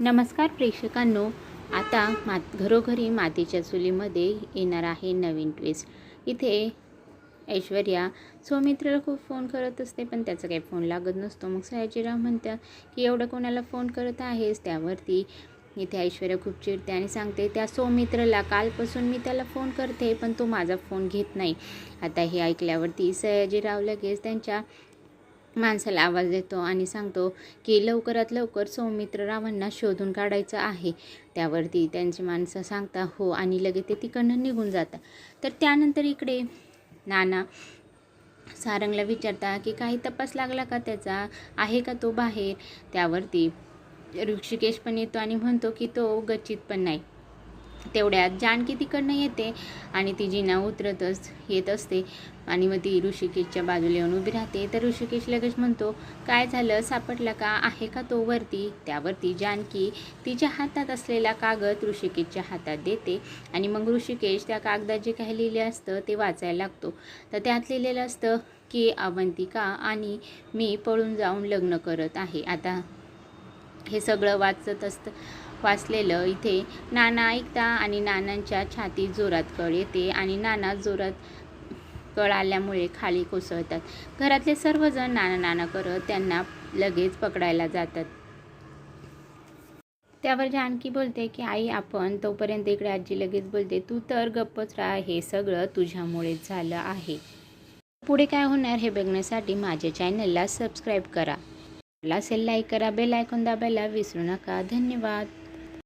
नमस्कार प्रेक्षकांनो, आता घरोघरी मातीच्या चुलीमध्ये येणार आहे नवीन ट्विस्ट। इथे ऐश्वर्या सौमित्रला खूप फोन करत असते, पण त्याचा काही फोन लागत नसतो। मग सयाजीराव म्हणतात की एवढं कोणाला फोन करत आहेस। त्यावरती इथे ऐश्वर्या खूप चिडते आणि सांगते, त्या सौमित्रला कालपासून मी त्याला फोन करते, पण तो माझा फोन घेत नाही। आता हे ऐकल्यावरती सयाजीराव लगेच त्यांच्या माणसाला आवाज देतो आणि सांगतो की लवकरात लवकर सौमित्र रावांना शोधून काढायचं आहे। त्यावरती त्यांची माणसं सांगता हो, आणि लगेच ते तिकडनं निघून जातात। तर त्यानंतर इकडे नाना सारंगला विचारता की काही तपास लागला का त्याचा, आहे का तो बाहेर। त्यावरती ऋषिकेश पण येतो आणि म्हणतो की तो गच्चीत पण नाही। तेवढ्यात जानकी तिकडनं येते आणि ती जिना उतरतच येत असते आणि मग ती ऋषिकेशच्या बाजूला येऊन उभी राहते। तर ऋषिकेश लगेच म्हणतो, काय झालं, सापडला का, आहे का तो वरती। त्यावरती जानकी तिच्या हातात असलेला कागद ऋषिकेशच्या हातात देते आणि मग ऋषिकेश त्या कागदात जे काही लिहिलं असतं ते वाचायला लागतो। तर त्यात लिहिलेलं असतं की अवंतिका आणि मी पळून जाऊन लग्न करत आहे। आता हे सगळं वाचलेलं इथे नाना ऐकता आणि नानांच्या छातीत जोरात कळ येते आणि नाना जोरात कळ आल्यामुळे खाली कोसळतात। घरातले सर्वजण नाना नाना करत त्यांना लगेच पकडायला जातात। त्यावर जानकी बोलते की आई आपण, तोपर्यंत इकडे आजी लगेच बोलते, तू तर गप्पच राहा, हे सगळं तुझ्यामुळेच झालं आहे। पुढे काय होणार हे बघण्यासाठी माझ्या चॅनलला सबस्क्राईब करा, असेल लाईक करा, बेल आयकॉन दाबायला विसरू नका। धन्यवाद।